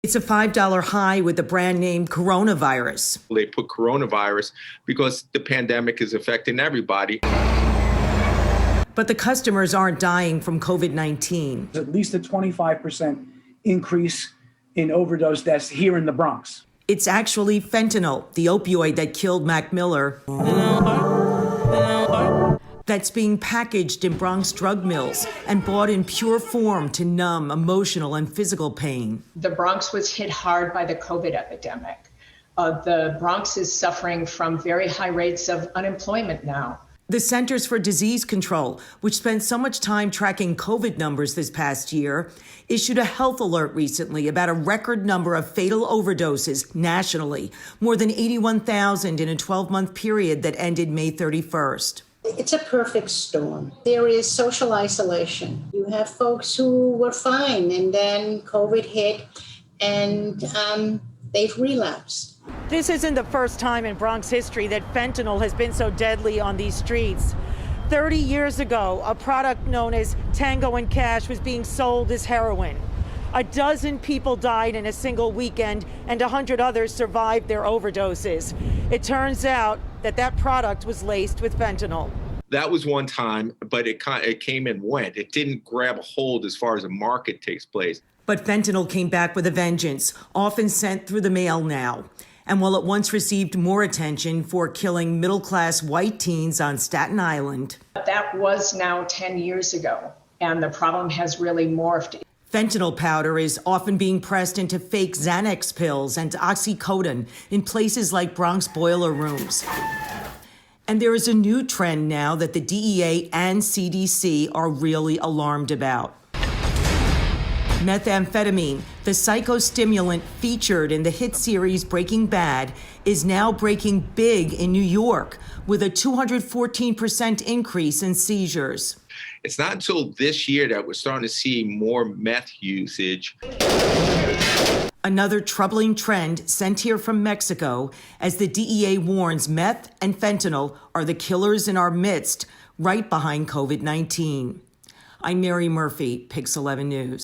It's a $5 high with the brand name coronavirus. They put coronavirus because the pandemic is affecting everybody. But the customers aren't dying from COVID-19. At least a 25% increase in overdose deaths here in the Bronx. It's actually fentanyl, the opioid that killed Mac Miller, that's being packaged in Bronx drug mills and bought in pure form to numb emotional and physical pain. The Bronx was hit hard by the COVID epidemic. The Bronx is suffering from very high rates of unemployment now. The Centers for Disease Control, which spent so much time tracking COVID numbers this past year, issued a health alert recently about a record number of fatal overdoses nationally, more than 81,000 in a 12-month period that ended May 31st. It's a perfect storm. There is social isolation. You have folks who were fine, and then COVID hit, and they've relapsed. This isn't the first time in Bronx history that fentanyl has been so deadly on these streets. 30 years ago, a product known as Tango and Cash was being sold as heroin. A dozen people died in a single weekend, and 100 others survived their overdoses. It turns out that that product was laced with fentanyl. That was one time, but it came and went. It didn't grab a hold as far as a market takes place. But fentanyl came back with a vengeance, often sent through the mail now. And while it once received more attention for killing middle-class white teens on Staten Island, That was now 10 years ago, and the problem has really morphed. fentanyl powder is often being pressed into fake Xanax pills and oxycodone in places like Bronx boiler rooms. And there is a new trend now that the DEA and CDC are really alarmed about. Methamphetamine, the psychostimulant featured in the hit series Breaking Bad, is now breaking big in New York with a 214% increase in seizures. It's not until this year that we're starting to see more meth usage. Another troubling trend sent here from Mexico as the DEA warns meth and fentanyl are the killers in our midst, right behind COVID-19. I'm Mary Murphy, Pix 11 News.